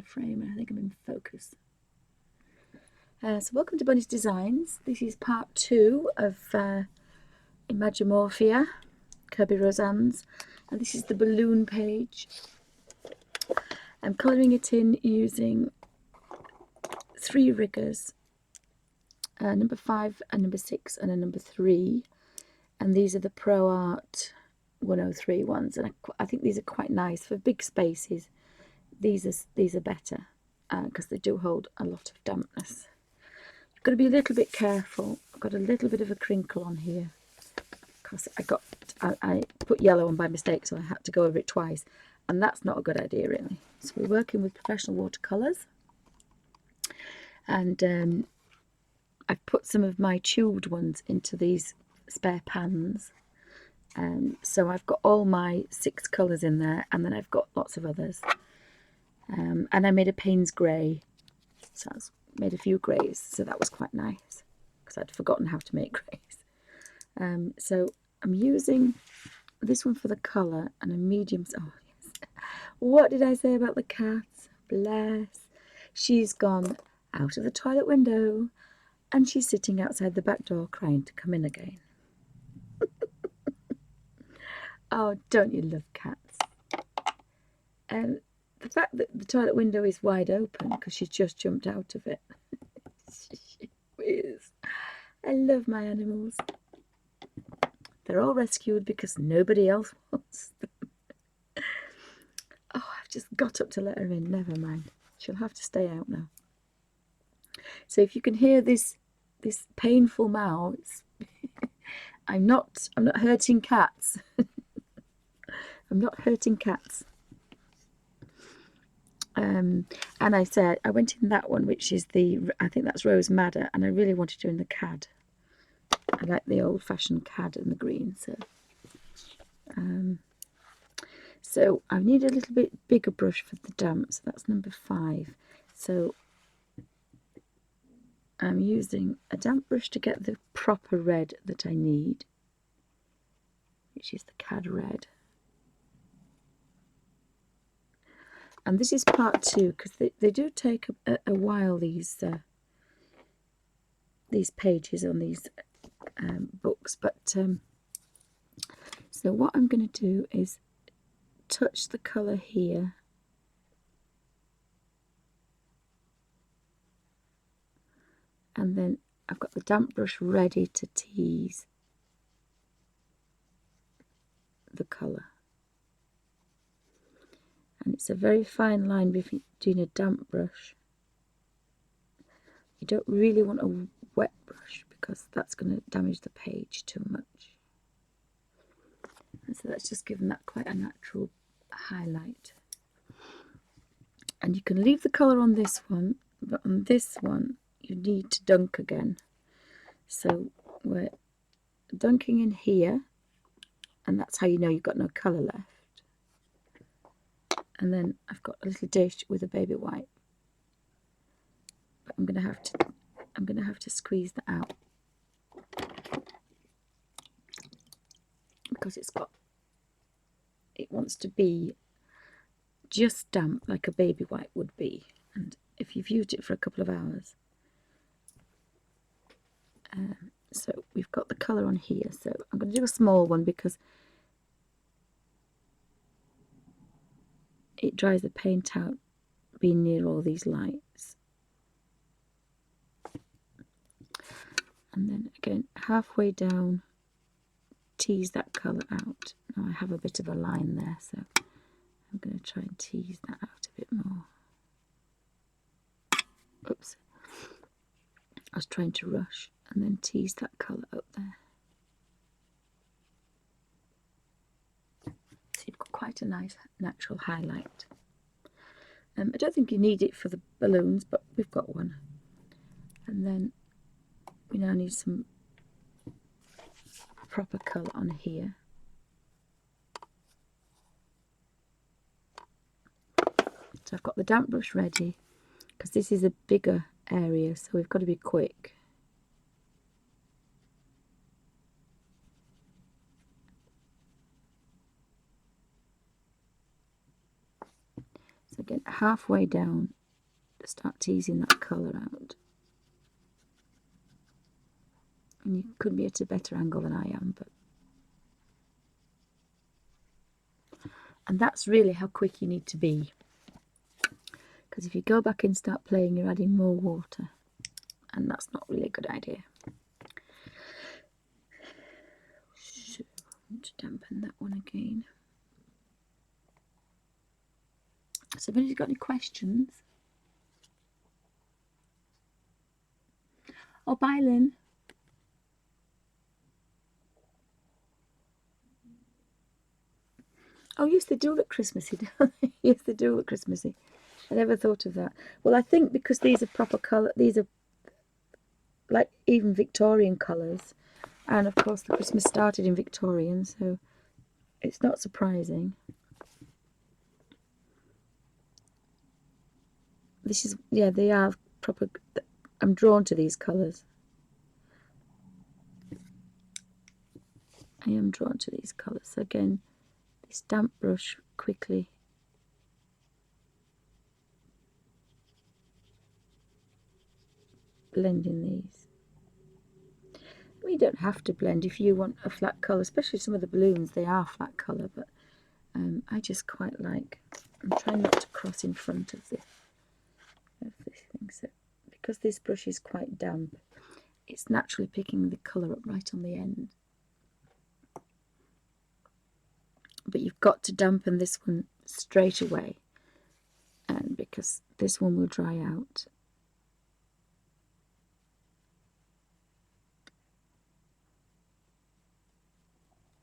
frame, and I think I'm in focus. So welcome to Bunny's Designs. This is part 2 of Imagimorphia, Kirby Rosanes, and this is the balloon page. I'm colouring it in using 3 riggers, number 5, a number 6 and a number 3, and these are the Pro Art 103 ones, and I think these are quite nice for big spaces. These are better because they do hold a lot of dampness. You've got to be a little bit careful. I've got a little bit of a crinkle on here because I put yellow on by mistake, so I had to go over it twice, and that's not a good idea really. So we're working with professional watercolors, and I've put some of my tubed ones into these spare pans. So I've got all my 6 colours in there, and then I've got lots of others. And I made a Payne's grey, so I made a few greys, so that was quite nice because I'd forgotten how to make greys. So I'm using this one for the colour and a medium. Oh yes, what did I say about the cat? Bless, she's gone out of the toilet window and she's sitting outside the back door crying to come in again. Oh, don't you love cats? The fact that the toilet window is wide open because she's just jumped out of it. She is. I love my animals. They're all rescued because nobody else wants them. Oh, I've just got up to let her in. Never mind. She'll have to stay out now. So if you can hear this painful mouse, I'm not hurting cats. I'm not hurting cats. And I said I went in that one, which is I think that's Rose Madder, and I really wanted to do in the cad. I like the old-fashioned cad and the green, so I need a little bit bigger brush for the damp, so that's number 5. So I'm using a damp brush to get the proper red that I need, which is the cad red. And this is part 2 because they do take a while, these pages on these books. But so what I'm going to do is touch the colour here, and then I've got the damp brush ready to tease the colour. And it's a very fine line between doing a damp brush. You don't really want a wet brush because that's going to damage the page too much. And so that's just given that quite a natural highlight. And you can leave the colour on this one, but on this one you need to dunk again. So we're dunking in here, and that's how you know you've got no colour left. And then I've got a little dish with a baby wipe, but I'm gonna have to squeeze that out because it wants to be just damp like a baby wipe would be, and if you've used it for a couple of hours. So we've got the colour on here, so I'm going to do a small one because it dries the paint out being near all these lights. And then again, halfway down, tease that colour out. Now I have a bit of a line there, so I'm going to try and tease that out a bit more. Oops, I was trying to rush, and then tease that colour up there. So you've got quite a nice natural highlight. I don't think you need it for the balloons, but we've got one. And then we now need some proper colour on here. So I've got the damp brush ready because this is a bigger area, so we've got to be quick. So again, halfway down, start teasing that colour out. And you could be at a better angle than I am, but... And that's really how quick you need to be. Because if you go back and start playing, you're adding more water. And that's not really a good idea. So, to dampen that one again. So if anybody's got any questions? Oh, bye, Lynn. Oh, yes, they do look Christmassy, don't they? Yes, they do look Christmassy. I never thought of that. Well, I think because these are proper colour, these are like even Victorian colours. And of course, the Christmas started in Victorian, so it's not surprising. This is, yeah, they are proper. I'm drawn to these colours. I am drawn to these colours. So again, this damp brush quickly. Blending these. I mean, you don't have to blend if you want a flat colour, especially some of the balloons, they are flat colour, but I just quite like, I'm trying not to cross in front of this thing, so because this brush is quite damp, it's naturally picking the colour up right on the end. But you've got to dampen this one straight away, and because this one will dry out.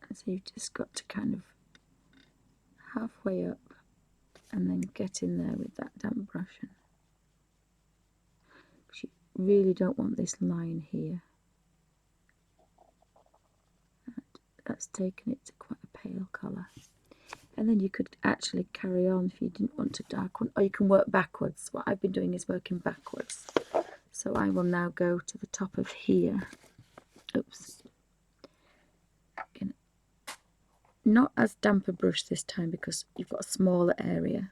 And so you've just got to kind of halfway up and then get in there with that damp brush. You really don't want this line here. That's taken it to quite a pale colour. And then you could actually carry on if you didn't want a dark one, or you can work backwards. What I've been doing is working backwards. So I will now go to the top of here. Oops. Again, not as damp a brush this time because you've got a smaller area.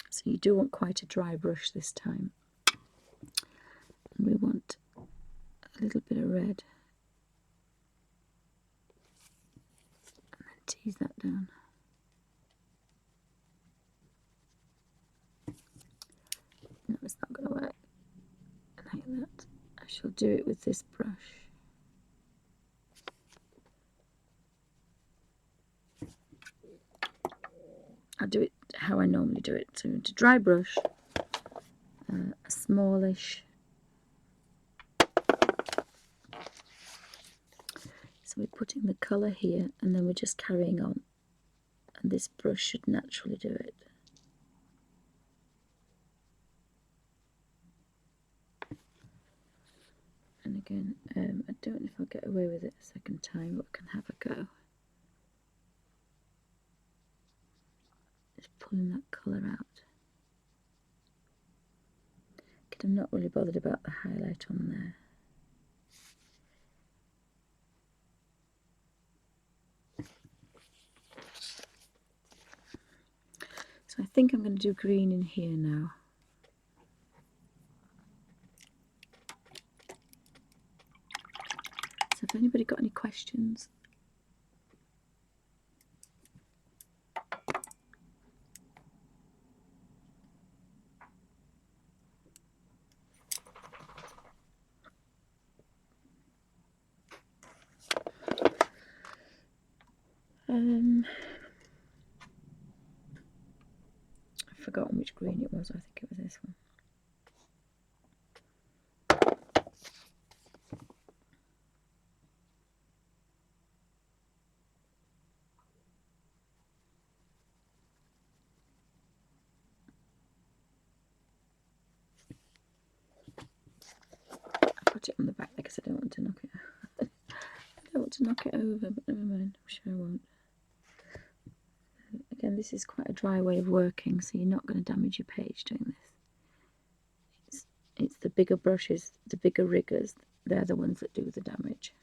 So you do want quite a dry brush this time. And we want a little bit of red. And then tease that down. No, it's not going to work like that. I shall do it with this brush. I'll do it how I normally do it. So to dry brush, a smallish. So we're putting the colour here and then we're just carrying on. And this brush should naturally do it. And again, I don't know if I'll get away with it a second time, but I can have a go. Just pulling that colour out. Because I'm not really bothered about the highlight on there. So I think I'm going to do green in here now. So if anybody got any questions? I've forgotten which green it was. I think it was this one. I put it on the back because I don't want to knock it. I don't want to knock it over, but never mind. I'm sure I won't. Again, this is quite a dry way of working, so you're not going to damage your page doing this. It's the bigger brushes, the bigger riggers, they're the ones that do the damage.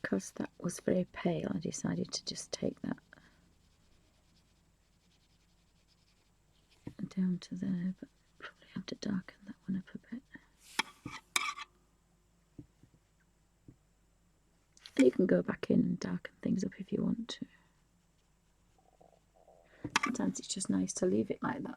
because that was very pale, I decided to just take that down to there, but probably have to darken that one up a bit. You can go back in and darken things up if you want to. Sometimes it's just nice to leave it like that.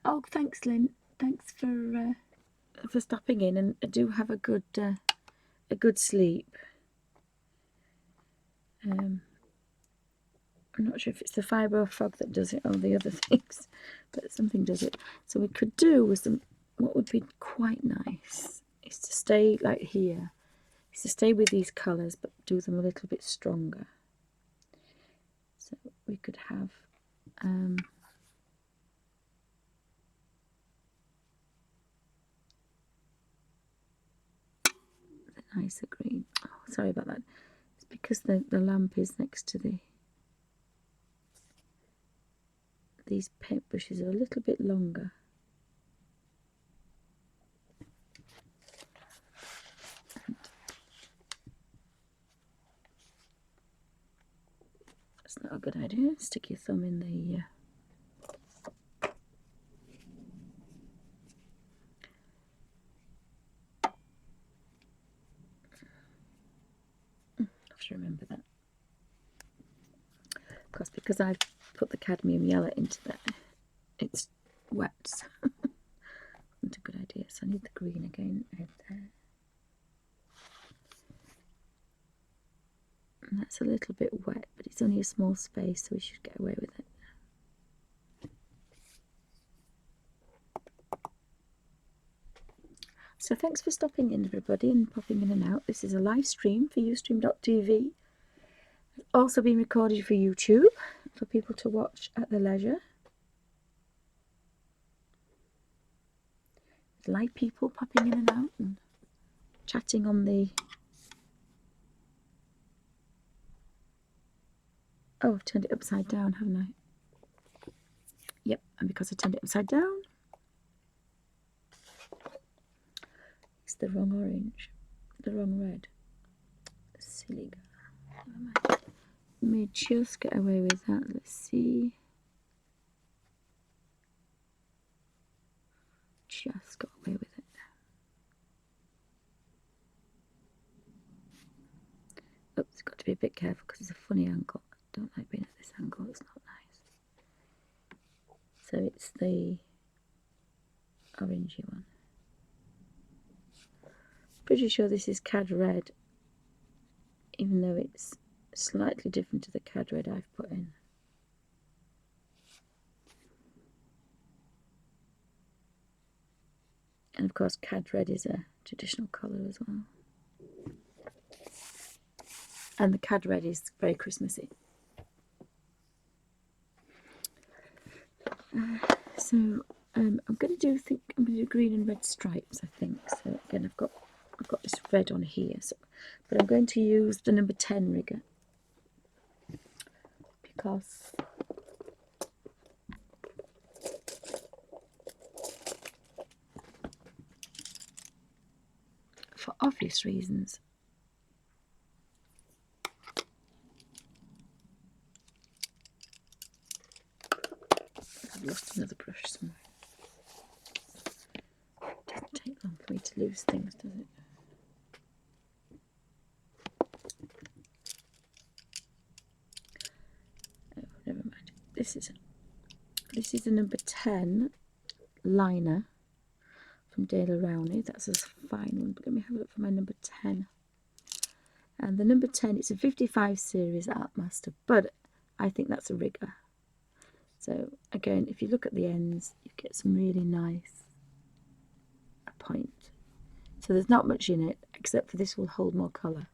Oh, thanks, Lynn. Thanks for stopping in, and do have a good sleep. I'm not sure if it's the fibro frog that does it or the other things, but something does it. So we could do with some. What would be quite nice is to stay like here. Is to stay with these colours, but do them a little bit stronger. So we could have. Nicer green. Oh, sorry about that. It's because the lamp is next to these paintbrushes are a little bit longer. That's not a good idea. Stick your thumb in the I have to remember that. Of course, because I've put the cadmium yellow into that, it's wet. So not a good idea. So I need the green again right there. And that's a little bit wet, but it's only a small space, so we should get away with it. So thanks for stopping in, everybody, and popping in and out. This is a live stream for Ustream.tv. It's also been recorded for YouTube for people to watch at their leisure. Live people popping in and out and chatting on the... Oh, I've turned it upside down, haven't I? Yep, and because I turned it upside down, it's the wrong orange, the wrong red. Silly girl. Never mind. May just get away with that. Let's see. Just got away with it. Oops, got to be a bit careful because it's a funny angle. I don't like being at this angle, it's not nice. So it's the orangey one. Pretty sure this is cad red, even though it's slightly different to the cad red I've put in. And of course cad red is a traditional colour as well. And the cad red is very Christmassy. So I'm going to do green and red stripes, I think. So again, I've got this red on here, so, but I'm going to use the number 10 rigger because for obvious reasons. I've lost another brush somewhere. It doesn't take long for me to lose things, does it? Oh, never mind. This is a number 10 liner from De La Rowney. That's a fine one, but let me have a look for my number 10. And the number 10, it's a 55 series Artmaster, but I think that's a rigger. So again, if you look at the ends, you get some really nice point. So there's not much in it, except for this will hold more colour.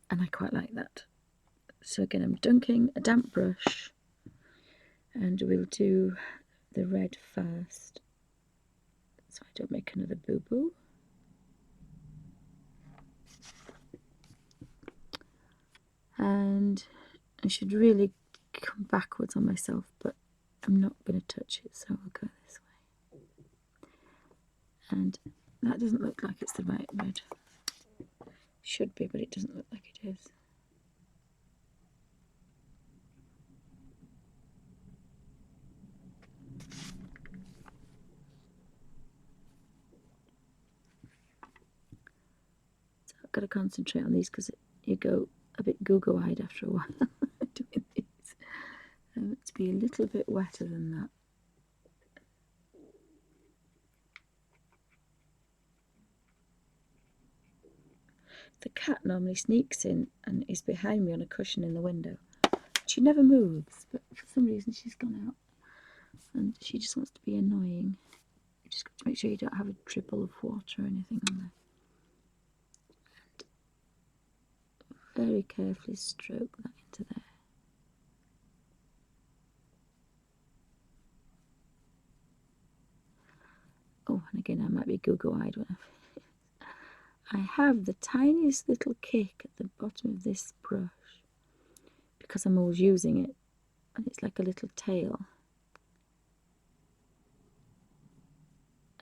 And I quite like that. So again, I'm dunking a damp brush, and we'll do the red first, so I don't make another boo-boo. I should really come backwards on myself, but I'm not going to touch it, so I'll go this way. And that doesn't look like it's the right red. Should be, but it doesn't look like it is. So I've got to concentrate on these because you go a bit goo-goo-eyed after a while doing these. To be a little bit wetter than that. The cat normally sneaks in and is behind me on a cushion in the window. She never moves, but for some reason she's gone out and she just wants to be annoying. You just got to make sure you don't have a dribble of water or anything on there. And very carefully stroke that into there. Oh, and again, I might be goo-goo-eyed when I have the tiniest little kick at the bottom of this brush because I'm always using it, and it's like a little tail.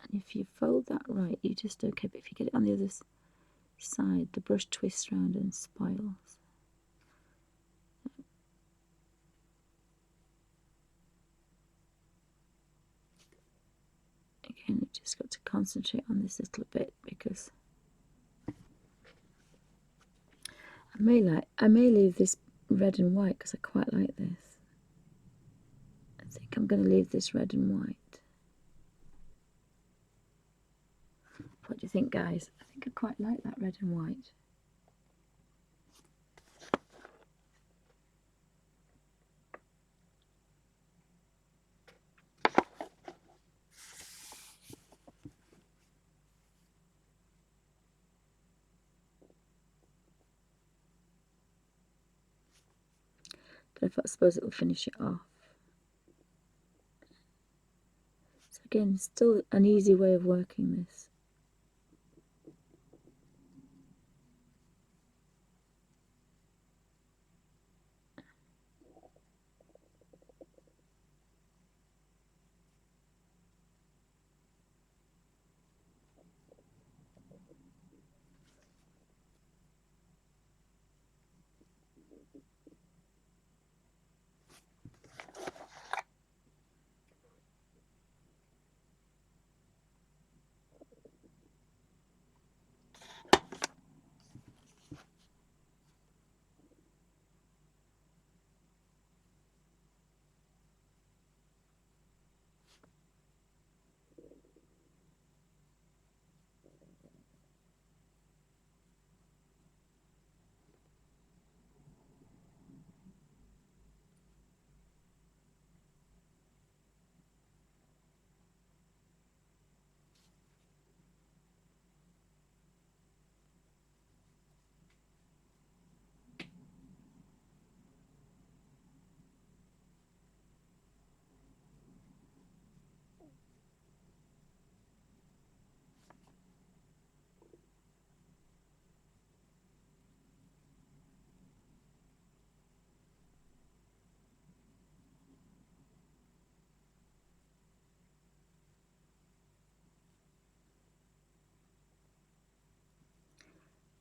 And if you fold that right, you just okay, but if you get it on the other side, the brush twists around and spoils. Again, you just got to concentrate on this little bit because I may leave this red and white because I quite like this. I think I'm going to leave this red and white. What do you think, guys? I think I quite like that red and white. But I suppose it will finish it off. So again, still an easy way of working this.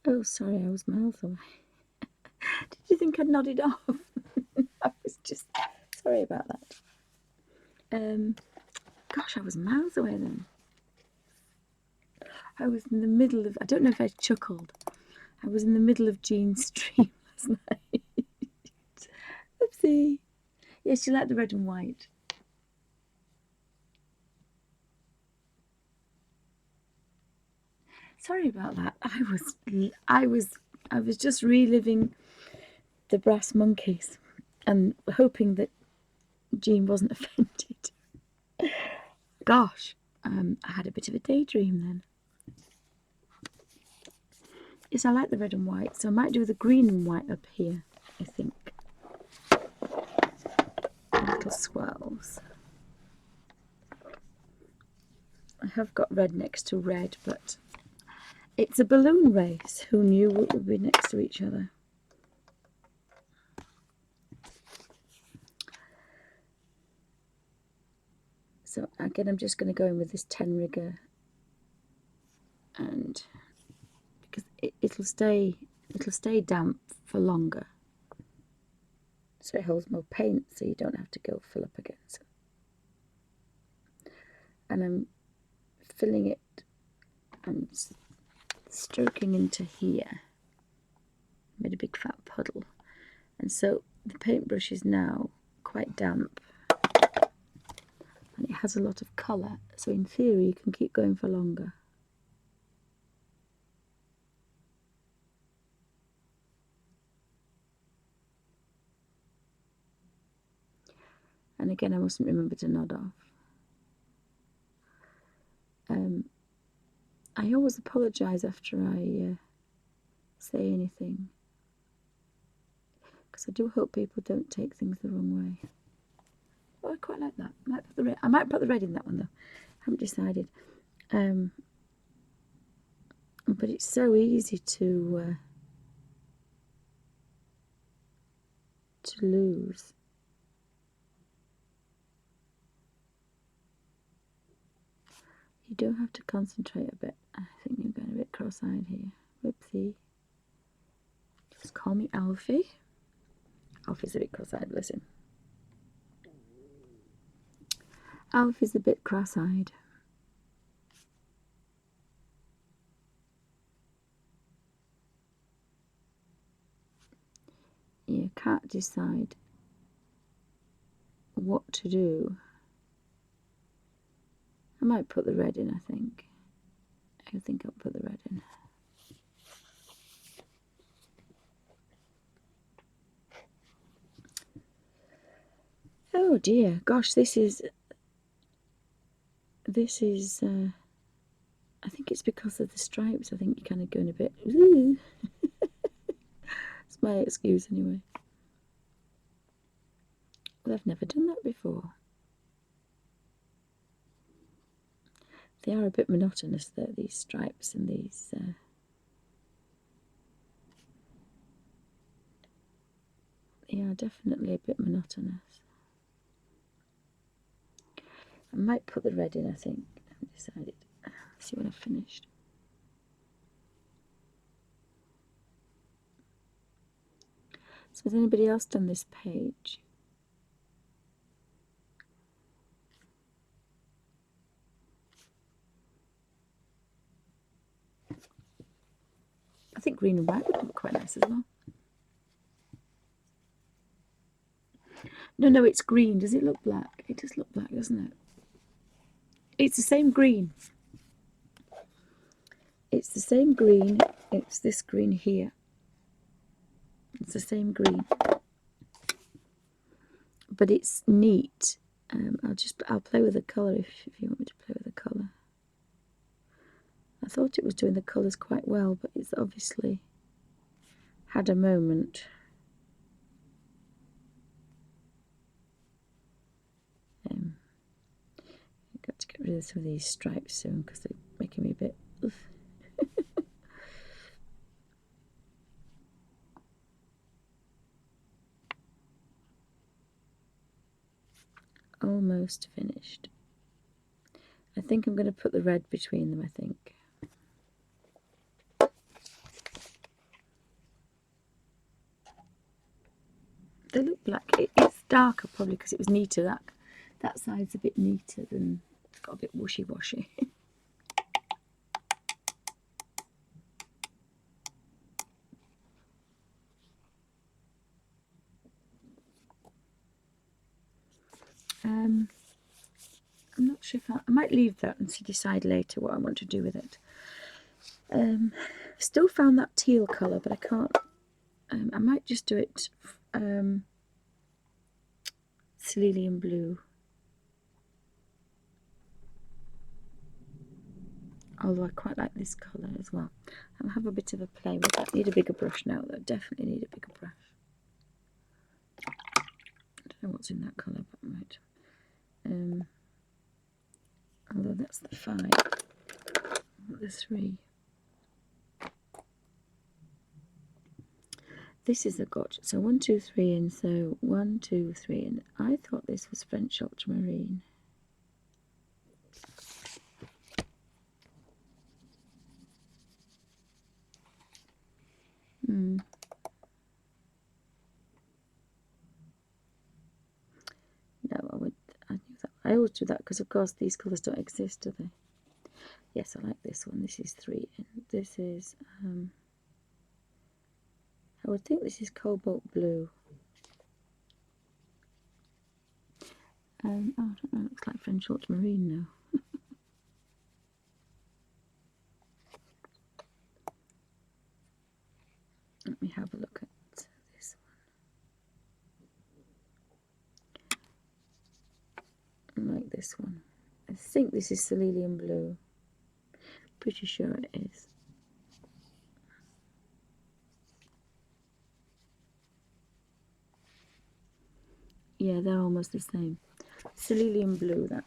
Oh, sorry, I was miles away. Did you think I'd nodded off? I was just sorry about that. Gosh, I was miles away then. I was in the middle of, I don't know if I chuckled. I was in the middle of Jean's stream last night. Oopsie. Yeah, she liked the red and white. Sorry about that. I was just reliving the brass monkeys and hoping that Jean wasn't offended. Gosh, I had a bit of a daydream then. Yes, I like the red and white, so I might do the green and white up here, I think. Little swirls. I have got red next to red, but it's a balloon race. Who knew it would be next to each other? So again, I'm just going to go in with this 10 rigger, and because it'll stay damp for longer, so it holds more paint, so you don't have to go full up again. So, and I'm filling it and stroking into here. Made a big fat puddle, and so the paintbrush is now quite damp, and it has a lot of colour, so in theory you can keep going for longer. And again, I mustn't remember to nod off. I always apologise after I say anything, because I do hope people don't take things the wrong way. Oh, I quite like that. I might put the red in that one though. I haven't decided. But it's so easy to lose. You do have to concentrate a bit. I think you're going a bit cross-eyed here. Whoopsie. Just call me Alfie. Alfie's a bit cross-eyed, bless him. Alfie's a bit cross-eyed. You can't decide what to do. I might put the red in, I think. I think I'll put the red in. Oh dear, gosh, this is I think it's because of the stripes. I think you're kind of going a bit, ooh. It's my excuse anyway. Well, I've never done that before. They are a bit monotonous though, these stripes and these they are definitely a bit monotonous. I might put the red in, I think. I haven't decided. See when I've finished. So has anybody else done this page? I think green and white would look quite nice as well. No, it's green. Does it look black? It does look black, doesn't it? It's the same green. It's the same green. It's this green here. It's the same green. But it's neat. I'll play with the colour if you want me to play with the colour. I thought it was doing the colours quite well, but it's obviously had a moment. I've got to get rid of some of these stripes soon because they're making me a bit oof. Almost finished. I think I'm going to put the red between them, I think. They look black. It's darker probably because it was neater. That side's a bit neater than, it's got a bit washy-washy. I'm not sure if I might leave that and decide later what I want to do with it. Still found that teal colour, but I can't. I might just do it cerulean blue. Although I quite like this colour as well. I'll have a bit of a play with that. Need a bigger brush now though. Definitely need a bigger brush. I don't know what's in that colour, but I might. Although that's the 5, not the 3. This is a gotcha. So 1, 2, 3, and so 1, 2, 3, and I thought this was French ultramarine. No, I knew that. I always do that because, of course, these colours don't exist, do they? Yes, I like this one. This is 3, and this is, I would think this is cobalt blue. Oh, I don't know, it looks like French ultramarine now. Let me have a look at this one. I like this one. I think this is cerulean blue. Pretty sure it is. Yeah, they're almost the same. Cerulean blue, that.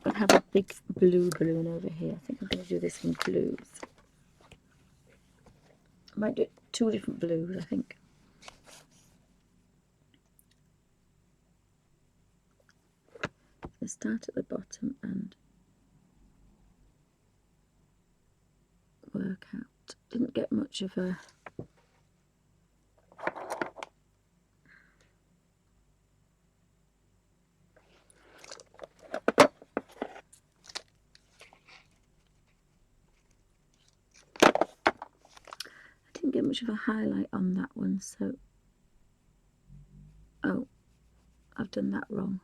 I have a big blue balloon over here. I think I'm going to do this in blues. I might do 2 different blues, I think. Let's start at the bottom and work out. Didn't get much of a... get much of a highlight on that one, so oh, I've done that wrong.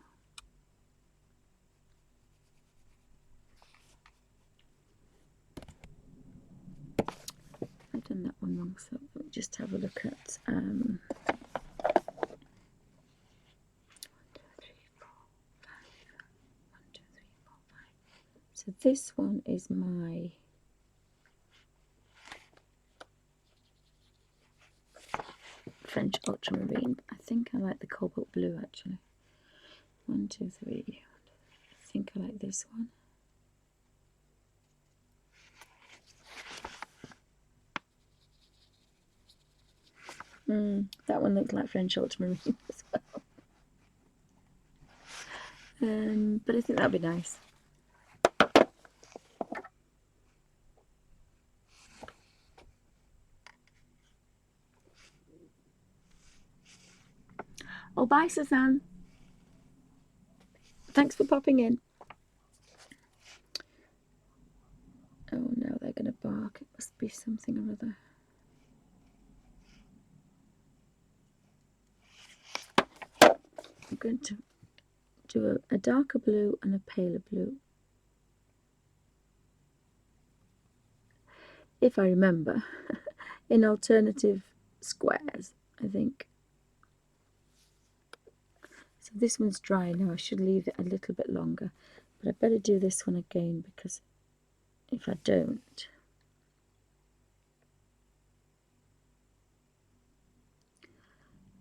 I've done that one wrong, so let me just have a look at 1, 2, 3, 4, 5. 1, 2, 3, 4, 5. So this one is my French ultramarine. I think I like the cobalt blue actually. 1, 2, 3. I think I like this one. That one looks like French ultramarine as well. But I think that'd be nice. Oh, bye, Suzanne. Thanks for popping in. Oh no, they're going to bark. It must be something or other. I'm going to do a darker blue and a paler blue. If I remember, in alternative squares, I think. So this one's dry now. I should leave it a little bit longer. But I better do this one again, because if I don't,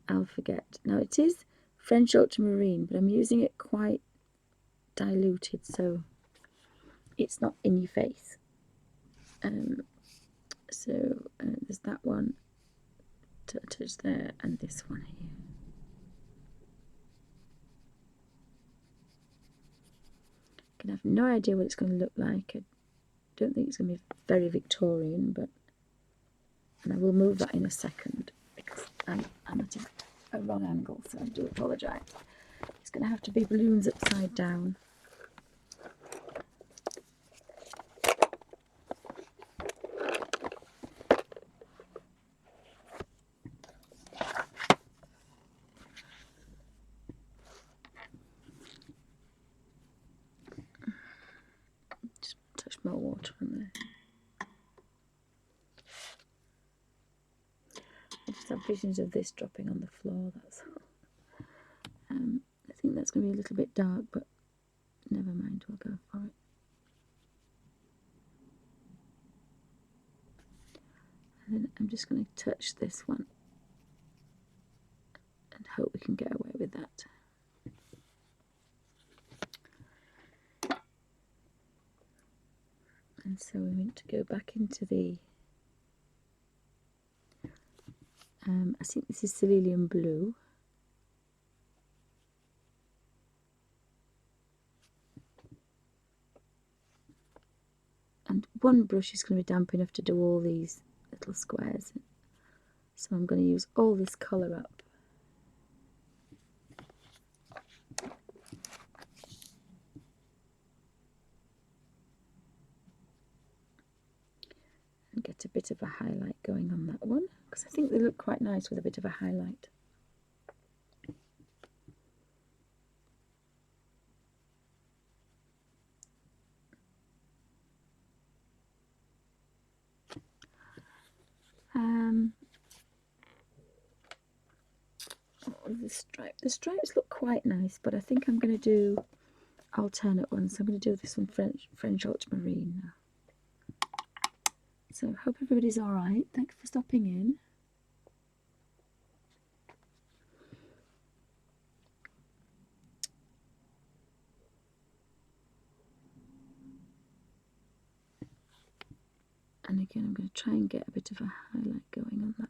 I'll forget. Now it is French ultramarine, but I'm using it quite diluted, so it's not in your face. So there's that one, touch there, and this one here. I have no idea what it's going to look like. I don't think it's going to be very Victorian, but, and I will move that in a second because I'm at a wrong angle, so I do apologise. It's going to have to be balloons upside down. Just touch more water on there. I just have visions of this dropping on the floor, that's all. I think that's going to be a little bit dark, but never mind, we'll go for it. And then I'm just going to touch this one and hope we can get away with that. And so we want to go back into the, I think this is cerulean blue. And one brush is going to be damp enough to do all these little squares. So I'm going to use all this colour up. And get a bit of a highlight going on that one, because I think they look quite nice with a bit of a highlight. Oh, the stripes look quite nice, but I think I'm going to do alternate ones. So I'm going to do this one French ultramarine now. So hope everybody's all right. Thanks for stopping in. And again, I'm going to try and get a bit of a highlight going on that one.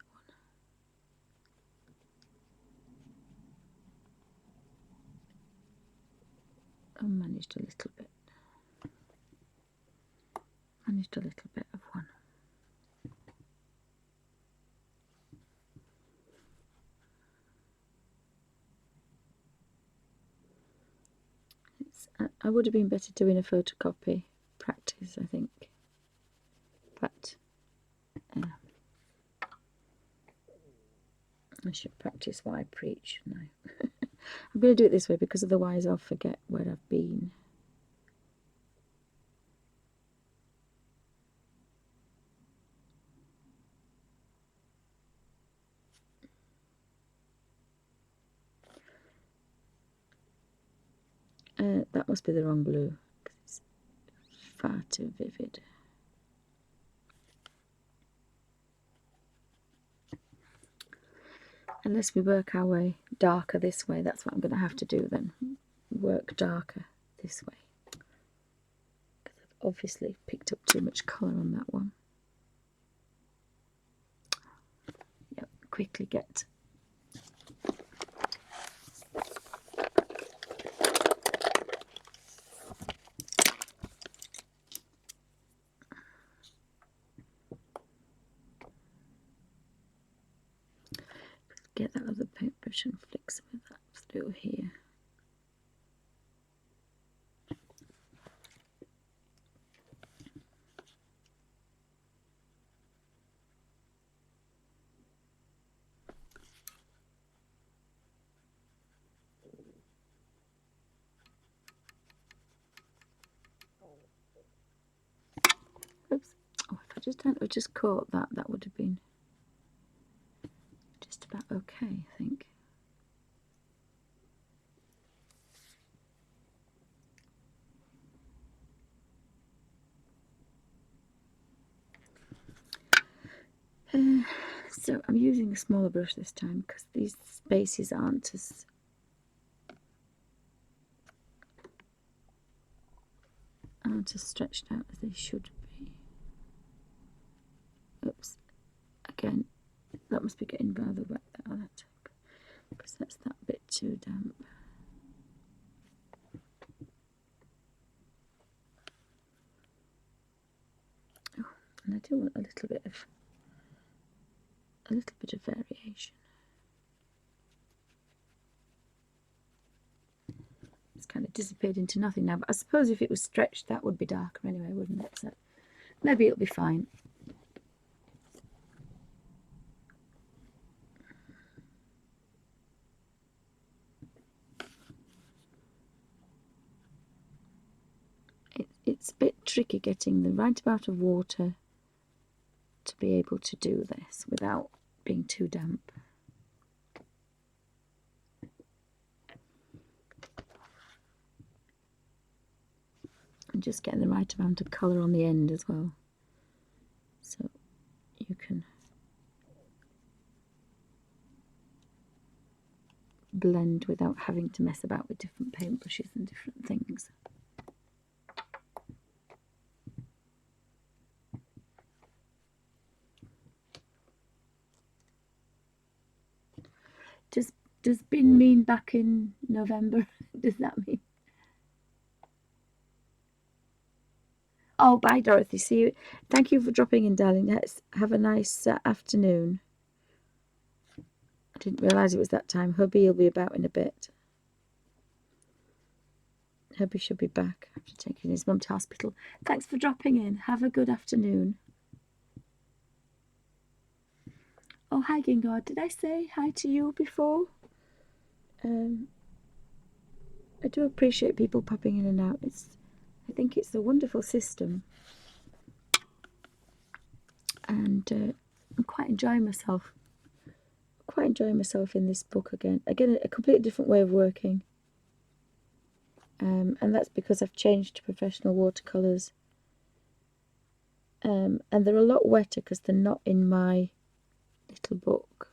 I managed a little bit. Managed a little bit of one. I would have been better doing a photocopy practice, I think. But I should practice what I preach, shouldn't I? I'm going to do it this way because otherwise I'll forget where I've been. That must be the wrong blue because it's far too vivid. Unless we work our way darker this way, that's what I'm going to have to do then. Work darker this way. Because I've obviously picked up too much colour on that one. Yep, quickly get that other paintbrush and flick some of that through here. Oops. Oh, if I just hadn't just caught that, that would have been just about okay, I think. So I'm using a smaller brush this time because these spaces aren't as stretched out as they should be. Oops. Again, that must be getting rather wet there, that, because that's that bit too damp. Oh, and I do want a little bit of variation. It's kind of disappeared into nothing now, but I suppose if it was stretched that would be darker anyway, wouldn't it? So maybe it'll be fine. It's a bit tricky getting the right amount of water to be able to do this without being too damp. And just getting the right amount of colour on the end as well, so you can blend without having to mess about with different paintbrushes and different things. Does bin mean back in November? Does that mean? Oh, bye, Dorothy. See you. Thank you for dropping in, darling. Have a nice afternoon. I didn't realise it was that time. Hubby will be about in a bit. Hubby should be back after taking his mum to hospital. Thanks for dropping in. Have a good afternoon. Oh, hi, Gingard. Did I say hi to you before? I do appreciate people popping in and out. I think it's a wonderful system. And I'm quite enjoying myself. Quite enjoying myself in this book again. Again, a completely different way of working. And that's because I've changed to professional watercolours. And they're a lot wetter because they're not in my little book.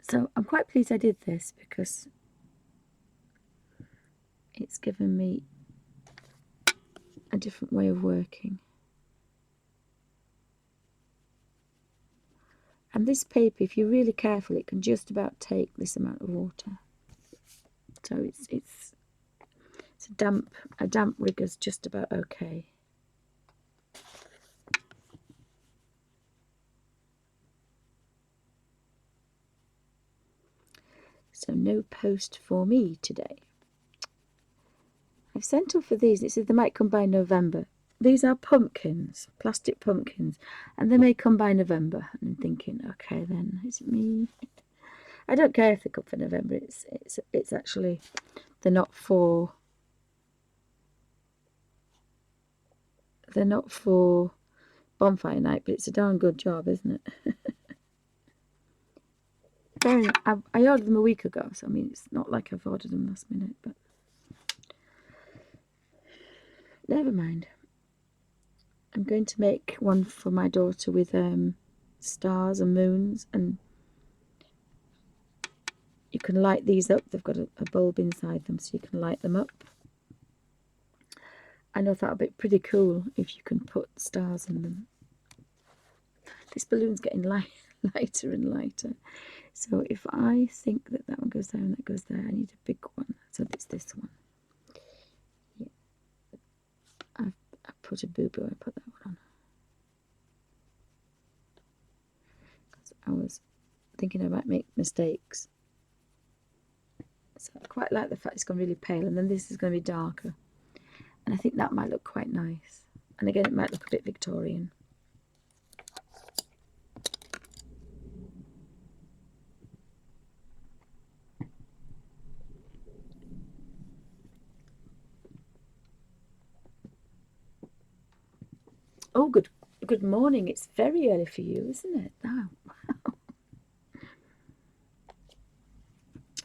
So I'm quite pleased I did this because it's given me a different way of working. And this paper, if you're really careful, it can just about take this amount of water. So it's a damp rigger's just about okay. So no post for me today. I've sent off for these. It says they might come by November. These are pumpkins, plastic pumpkins, and they may come by November. And I'm thinking, okay, then is it me? I don't care if they come for November. It's actually they're not for bonfire night, but it's a darn good job, isn't it? I ordered them a week ago, so I mean it's not like I've ordered them last minute, but never mind. I'm going to make one for my daughter with stars and moons, and you can light these up. They've got a bulb inside them, so you can light them up. I know that would be pretty cool if you can put stars in them. This balloon's getting lighter and lighter. So if I think that one goes there and that goes there, I need a big one. So it's this one. Yeah. I put a boo-boo, I put that one on. Because I was thinking I might make mistakes. So I quite like the fact it's gone really pale, and then this is going to be darker. And I think that might look quite nice. And again, it might look a bit Victorian. Oh, good morning. It's very early for you, isn't it? Oh,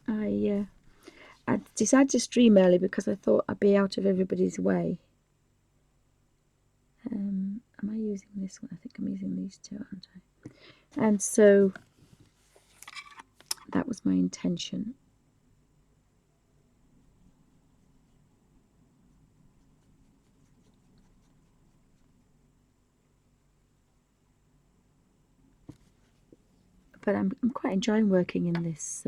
wow. I decided to stream early because I thought I'd be out of everybody's way. Am I using this one? I think I'm using these two, aren't I? And so that was my intention. But I'm quite enjoying working in this.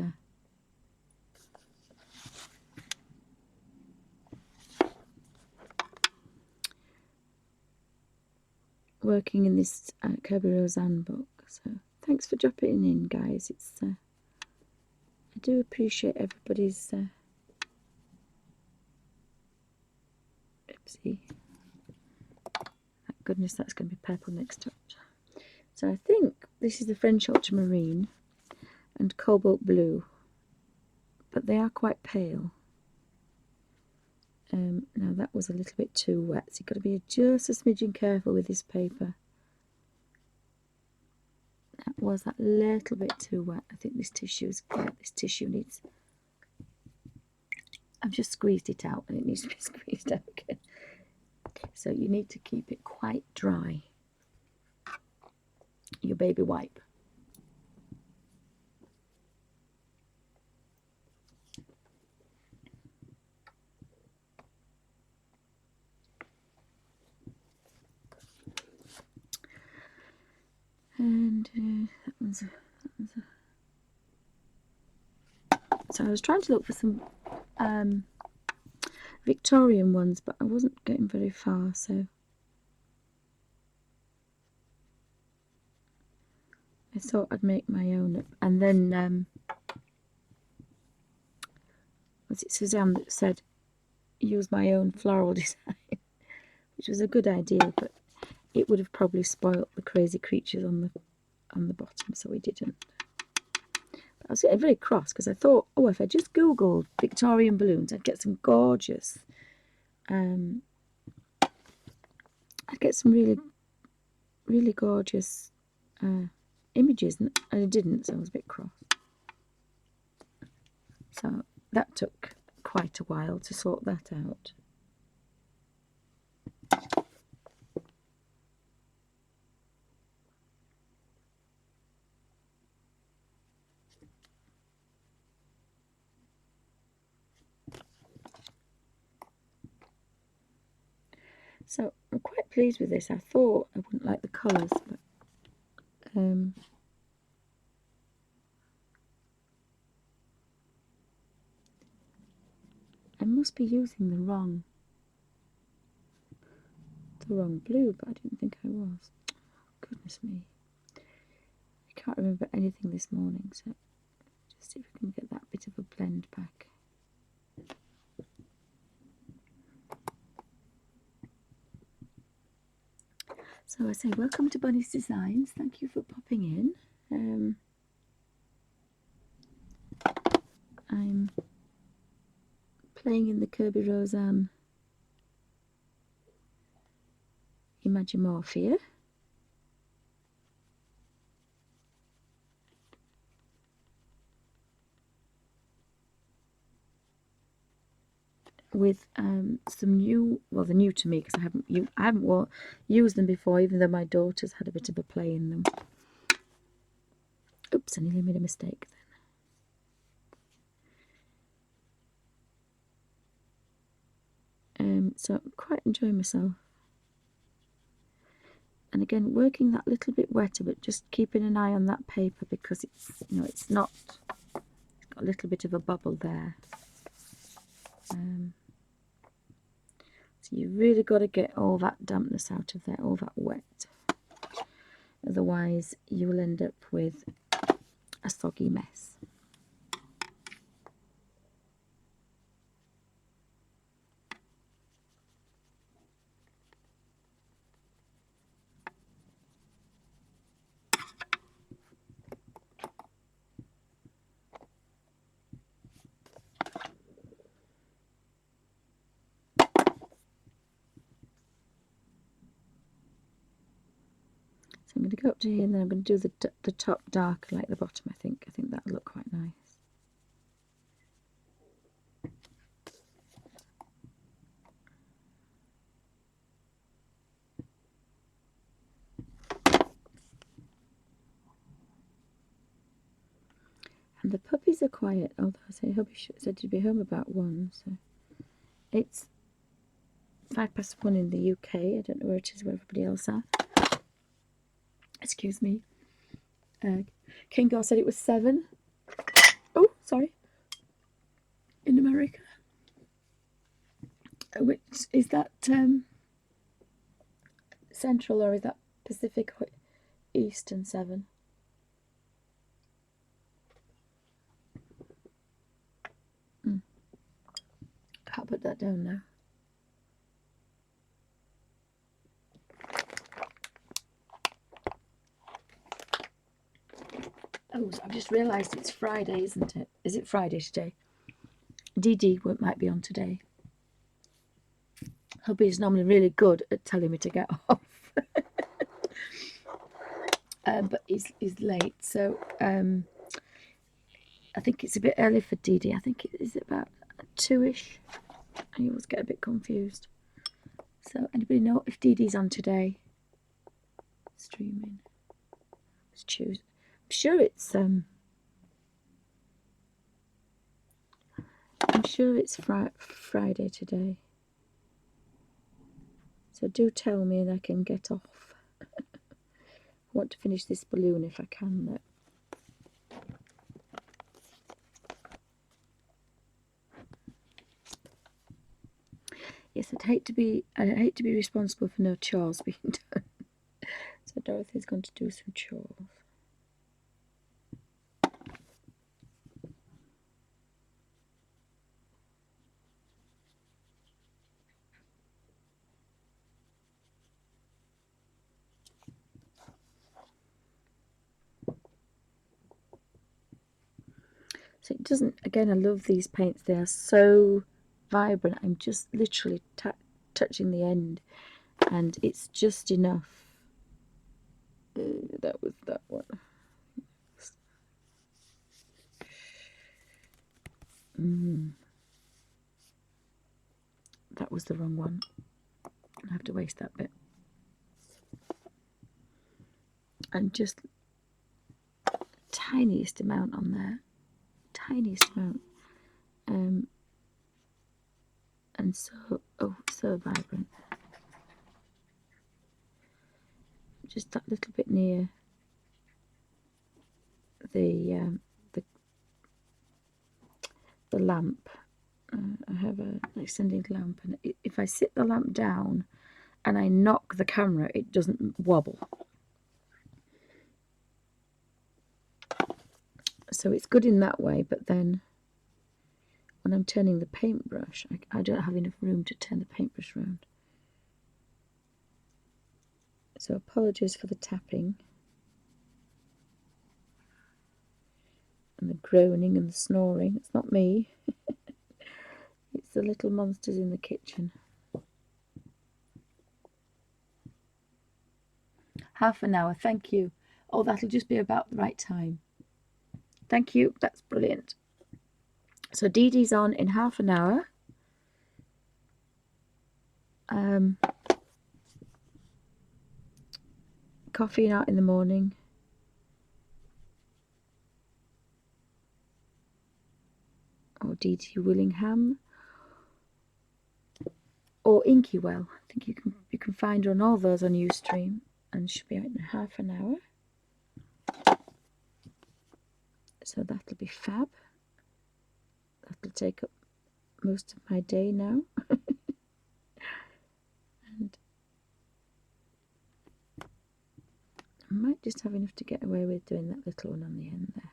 Working in this Kerby Rosanes book. So thanks for dropping in, guys. It's I do appreciate everybody's. Oopsie. Thank goodness that's going to be purple next up. So I think this is the French ultramarine and cobalt blue, but they are quite pale. Now that was a little bit too wet, so you've got to be just a smidgen careful with this paper. That was that little bit too wet. I think this tissue needs. I've just squeezed it out and it needs to be squeezed out again. So you need to keep it quite dry. Your baby wipe. And that one's So I was trying to look for some Victorian ones, but I wasn't getting very far, so I thought I'd make my own. And then was it Suzanne that said use my own floral design, which was a good idea, but it would have probably spoilt the crazy creatures on the bottom, so we didn't. But I was getting very cross because I thought, oh, if I just googled Victorian balloons, I'd get some gorgeous I'd get some really gorgeous images, and I didn't, so I was a bit cross. So that took quite a while to sort that out. So I'm quite pleased with this. I thought I wouldn't like the colours, but I must be using the wrong blue, but I didn't think I was. Goodness me. I can't remember anything this morning, so just see if we can get that bit of a blend back. So I say welcome to Bunny's Designs. Thank you for popping in. I'm playing in the Kirby Rosanes Imagimorphia. With some new, well, they're new to me because I haven't used them before, even though my daughter's had a bit of a play in them. Oops, I nearly made a mistake then. So I'm quite enjoying myself. And again, working that little bit wetter, but just keeping an eye on that paper because it's, you know, it's got a little bit of a bubble there. So you really got to get all that dampness out of there, all that wet. Otherwise, you will end up with a soggy mess. So I'm going to go up to here, and then I'm going to do the top dark like the bottom. I think that'll look quite nice. And the puppies are quiet, although I say hubby said to be home about 1, so it's 1:05 in the UK. I don't know where it is, where everybody else are. Excuse me. Kingo said it was 7. Oh, sorry. In America. Which is that Central, or is that Pacific or Eastern 7? Can't put that down now. Oh, so I've just realised it's Friday, isn't it? Is it Friday today? Dee might be on today. Hubby's normally really good at telling me to get off. But he's late, so I think it's a bit early for Dee. I think it is about 2ish. I always get a bit confused. So anybody know if Dee's on today? Streaming. It's Tuesday. I'm sure it's Friday today. So do tell me and I can get off. I want to finish this balloon if I can, though. Yes, I'd hate to be responsible for no chores being done. So Dorothy's going to do some chores. So it doesn't, again, I love these paints. They are so vibrant. I'm just literally touching the end, and it's just enough. That was that one. That was the wrong one. I have to waste that bit. And just tiniest amount on there. Tiniest amount. And so, oh, so vibrant. Just that little bit near the lamp. I have an extending lamp, and if I sit the lamp down and I knock the camera, it doesn't wobble. So it's good in that way, but then when I'm turning the paintbrush, I don't have enough room to turn the paintbrush around. So apologies for the tapping and the groaning and the snoring. It's not me. It's the little monsters in the kitchen. Half an hour, thank you. Oh, that'll just be about the right time. Thank you, that's brilliant. So Dee Dee's on in half an hour. Coffee out in the morning. Or Dee Dee Willingham. Or Inky Well. I think you can find her on all those on Ustream, and she'll be out in half an hour. So that'll be fab. That'll take up most of my day now. And I might just have enough to get away with doing that little one on the end there.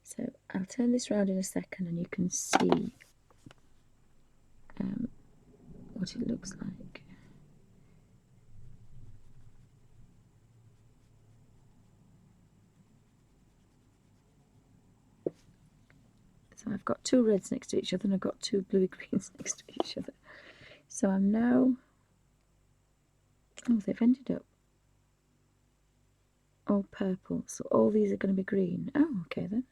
So I'll turn this round in a second and you can see what it looks like. So I've got two reds next to each other and I've got two bluey greens next to each other. So I'm now, oh, they've ended up all purple. So all these are going to be green. Oh, okay then.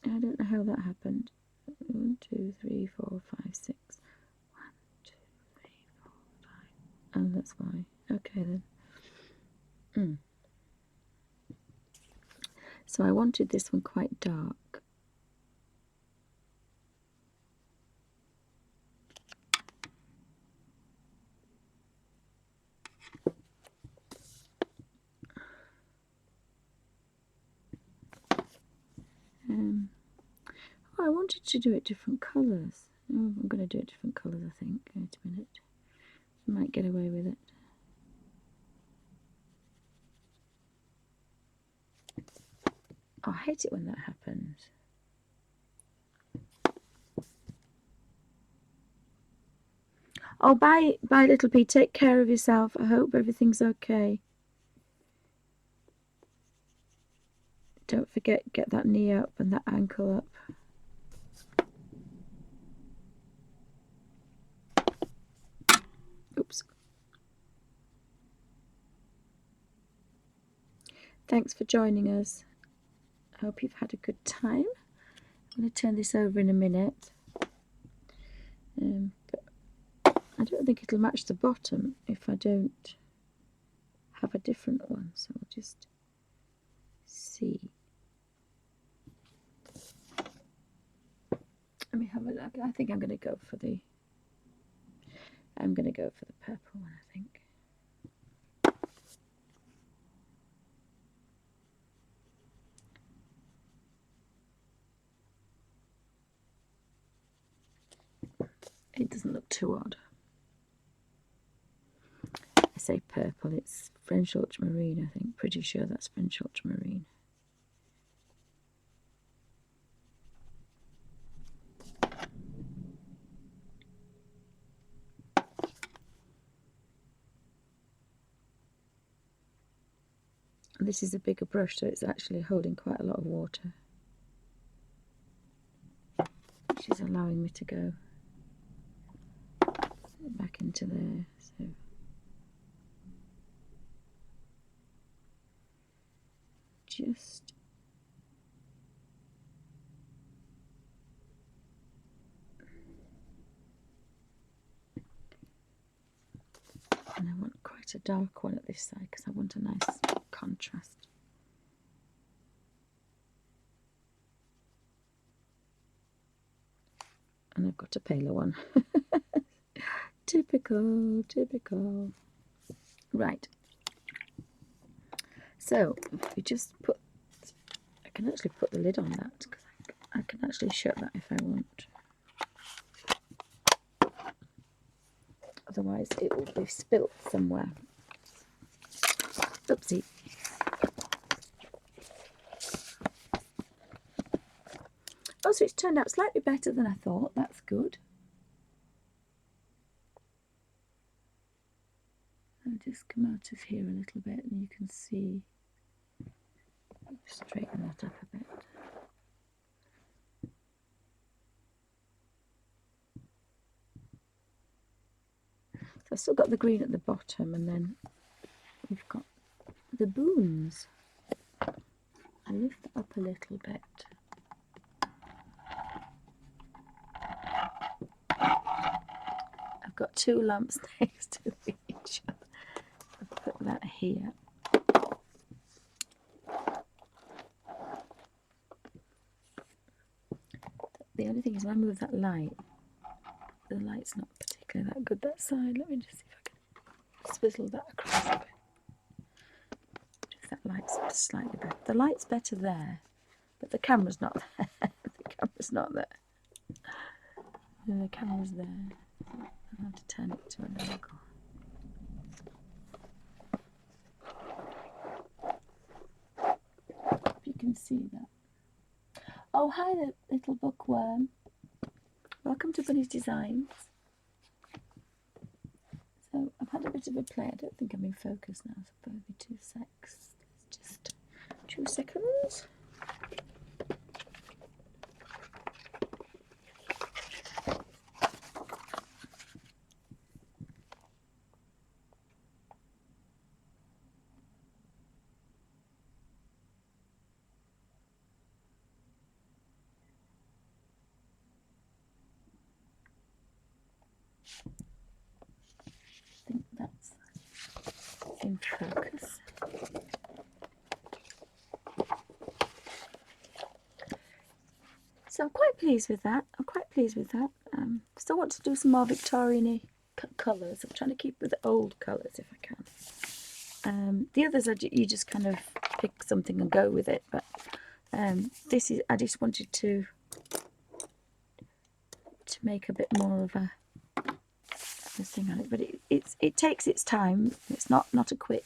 I don't know how that happened. 1, 2, 3, 4, 5, 6. 1, 2, 3, 4, 5. Oh, that's why. Okay then. So I wanted this one quite dark. Oh, I wanted to do it different colours. Oh, I'm going to do it different colours, I think. Wait a minute. I might get away with it. Oh, I hate it when that happens. Oh, bye, little P. Take care of yourself. I hope everything's okay. Don't forget, get that knee up and that ankle up. Oops. Thanks for joining us. I hope you've had a good time. I'm going to turn this over in a minute. But I don't think it'll match the bottom if I don't have a different one. So we'll just see. Let me have a look. I think I'm going to go for the purple one, I think. it doesn't look too odd. I say purple, it's French ultramarine, I think. Pretty sure that's French ultramarine. This is a bigger brush, so it's actually holding quite a lot of water, which is allowing me to go back into there. So just and I want quite a dark one at this side because I want a nice contrast. And I've got a paler one. Typical, typical. Right. So if we just put, I can actually put the lid on that because I can actually shut that if I want. Otherwise it will be spilt somewhere. Oopsie. Oh, so it's turned out slightly better than I thought. That's good. I'll just come out of here a little bit and you can see. Straighten that up a bit. So I've still got the green at the bottom, and then we've got the boons. I lift that up a little bit. I've got two lamps next to each other. I'll put that here. The only thing is when I move that light, the light's not particularly that good that side. Let me just see if I can swizzle that across a bit. If that light's slightly better. The light's better there, but the camera's not there. The camera's not there. No, the camera's there. I'll have to turn it to an angle. If you can see that. Oh, hi, the little bookworm. Welcome to Bunny's Designs. So I've had a bit of a play. I don't think I'm in focus now, so maybe 2 secs. Just 2 seconds. I think that's in focus. So I'm quite pleased with that. Still want to do some more Victorian-y colours. I'm trying to keep with the old colours if I can. The others are you just kind of pick something and go with it, but this is I just wanted to make a bit more of a thing on it, but it takes its time. It's not a quick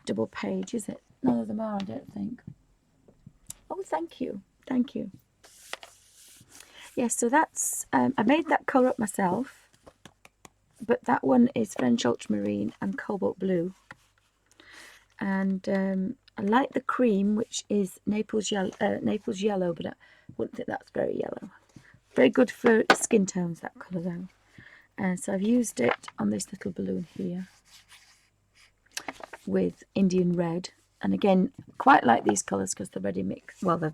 double page, is it? None of them are, I don't think. Oh, thank you. Yes, so that's I made that colour up myself, but that one is French ultramarine and cobalt blue, and I like the cream, which is Naples yellow, but I wouldn't think that's very yellow. Very good for skin tones, that colour though. And so I've used it on this little balloon here with Indian red, and again quite like these colours because they're ready mixed. Well,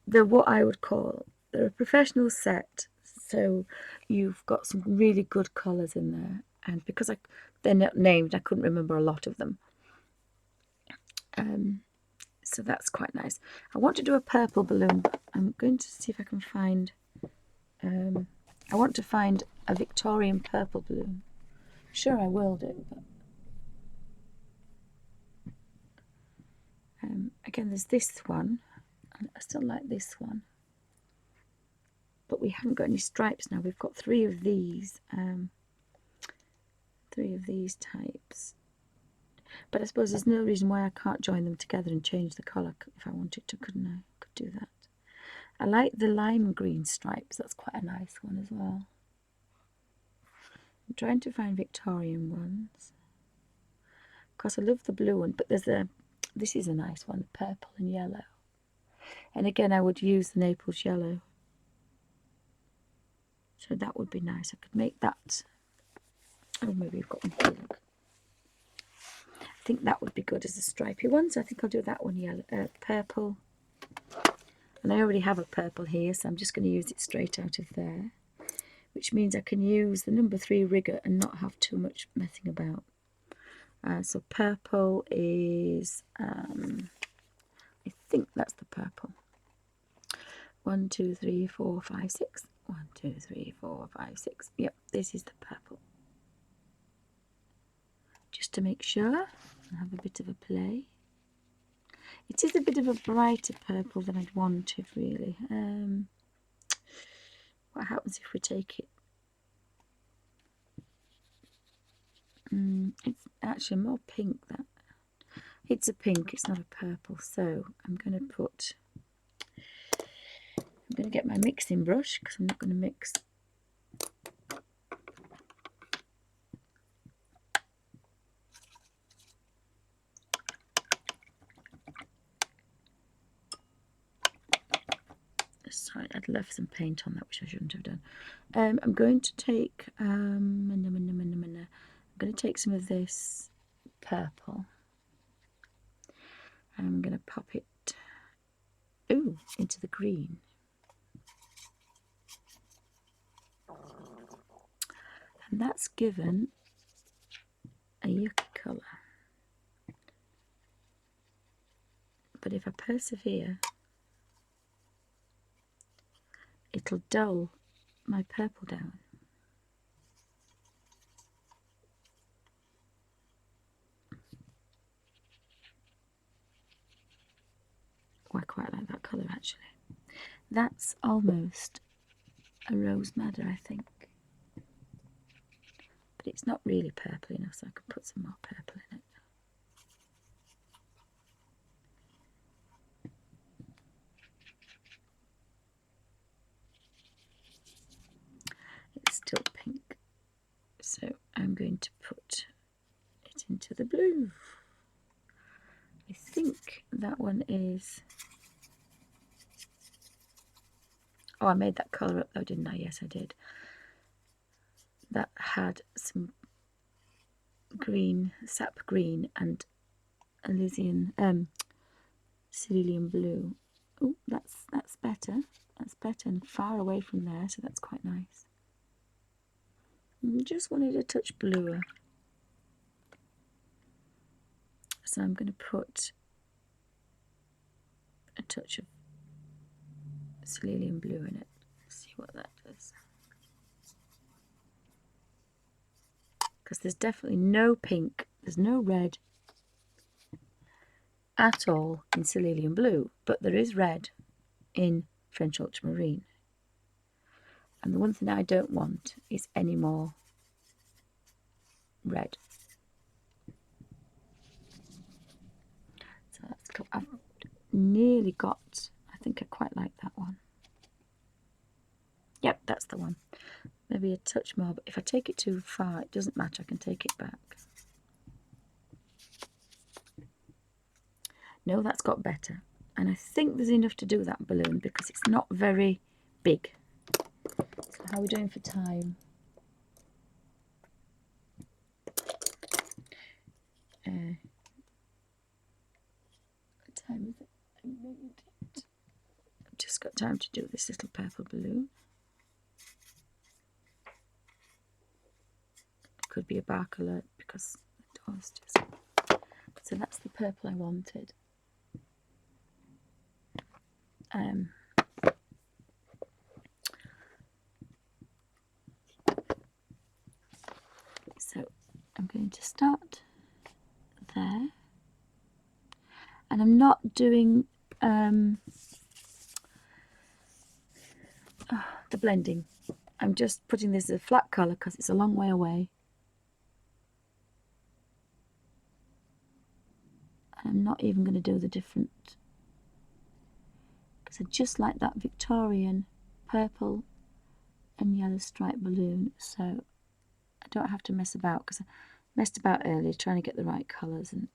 they're what I would call, they're a professional set, so you've got some really good colours in there, and because they're not named, I couldn't remember a lot of them. So that's quite nice. I want to do a purple balloon, but I'm going to see if I can find I want to find a Victorian purple balloon. I'm sure I will do, but again there's this one, and I still like this one, but we haven't got any stripes now. We've got three of these types. But I suppose there's no reason why I can't join them together and change the colour if I wanted to, couldn't I? Could do that. I like the lime green stripes. That's quite a nice one as well. I'm trying to find Victorian ones. Of course, I love the blue one, but this is a nice one, purple and yellow. And again, I would use the Naples yellow. So that would be nice. I could make that. Oh, maybe we've got one here. Look. I think that would be good as a stripy one. So I think I'll do that one yellow, purple. And I already have a purple here, so I'm just going to use it straight out of there. Which means I can use the number 3 rigger and not have too much messing about. So purple is, I think that's the purple. 1, 2, 3, 4, 5, 6. 1, 2, 3, 4, 5, 6. Yep, this is the purple. Just to make sure, I have a bit of a play. It is a bit of a brighter purple than I'd wanted, really. What happens if we take it? It's actually more pink. That it's a pink. It's not a purple. So I'm going to get my mixing brush because I'm not going to mix. Sorry, I'd left some paint on that, which I shouldn't have done. I'm going to take I'm going to take some of this purple. I'm going to pop it into the green. And that's given a yucca colour. But if I persevere, it'll dull my purple down. Oh, I quite like that colour actually. That's almost a rose madder, I think. But it's not really purple enough, so I could put some more purple in it. It's still pink, so I'm going to put it into the blue. I think that one is... Oh, I made that colour up though, didn't I? Yes, I did. That had some green, sap green, and Elysian, cerulean blue. Oh, that's better. That's better and far away from there, so that's quite nice. Just wanted a touch bluer. So I'm going to put a touch of cerulean blue in it. See what that does. Because there's definitely no pink, there's no red at all in cerulean blue, but there is red in French ultramarine. And the one thing I don't want is any more red. So that's cool. I've nearly got, I think I quite like that one. Yep, that's the one. Maybe a touch more, but if I take it too far, it doesn't matter, I can take it back. No, that's got better. And I think there's enough to do that balloon because it's not very big. So how are we doing for time? What time is it? I've just got time to do this little purple balloon. It could be a bark alert because the door's just... So that's the purple I wanted. So I'm going to start there, and I'm not doing the blending. I'm just putting this as a flat colour because it's a long way away. I'm not even going to do the different, because I just like that Victorian purple and yellow striped balloon, so I don't have to mess about, because I messed about earlier trying to get the right colours, and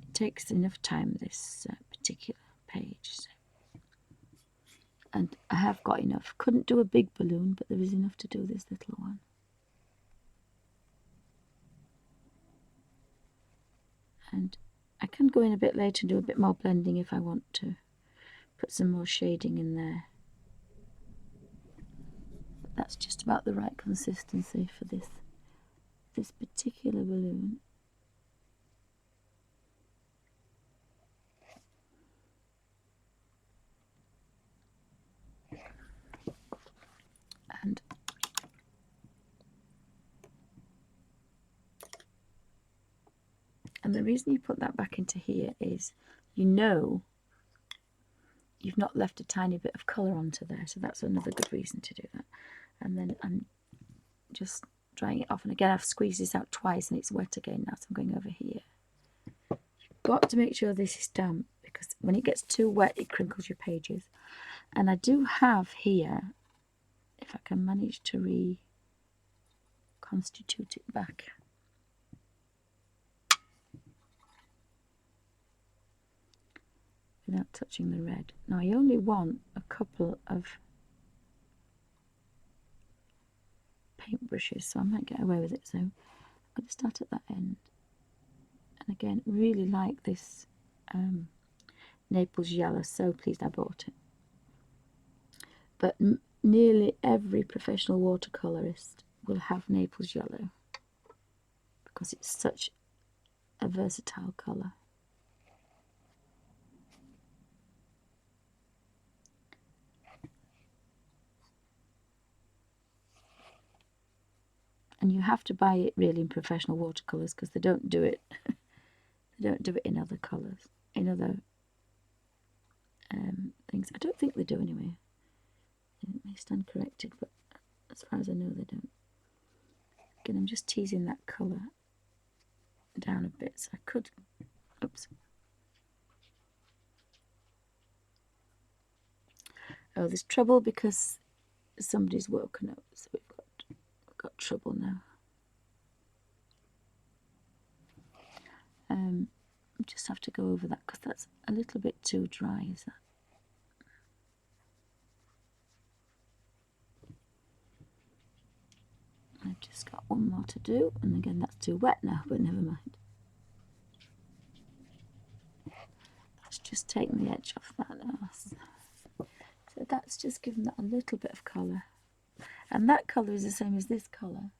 it takes enough time, this particular page. So. And I have got enough. Couldn't do a big balloon, but there is enough to do this little one. And I can go in a bit later and do a bit more blending if I want to. Put some more shading in there. But that's just about the right consistency for this particular balloon. And the reason you put that back into here is, you know, you've not left a tiny bit of colour onto there, so that's another good reason to do that. And then I'm just drying it off, and again I've squeezed this out twice and it's wet again now, so I'm going over here. You've got to make sure this is damp, because when it gets too wet it crinkles your pages. And I do have here, if I can manage to reconstitute it back, without touching the red. Now I only want a couple of paintbrushes, so I might get away with it. So I'm going to start at that end. And again, really like this Naples yellow, so pleased I bought it. But nearly every professional watercolorist will have Naples yellow, because it's such a versatile colour. And you have to buy it really in professional watercolours, because they don't do it. They don't do it in other colours, in other things. I don't think they do anyway. It may stand corrected, but as far as I know, they don't. Again, I'm just teasing that colour down a bit, so I could. Oops. Oh, there's trouble because somebody's woken up, so we've got trouble now. Just have to go over that because that's a little bit too dry, is that? I've just got one more to do, and again that's too wet now, but never mind. Let's just take the edge off that now. So that's just given that a little bit of colour. And that colour is the same as this colour,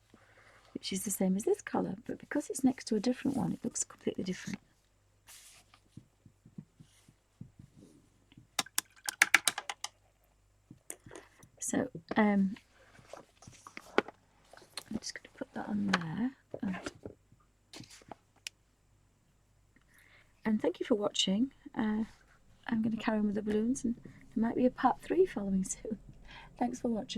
which is the same as this colour, but because it's next to a different one, it looks completely different. So I'm just going to put that on there. And thank you for watching. I'm going to carry on with the balloons, and there might be a part 3 following soon. Thanks for watching.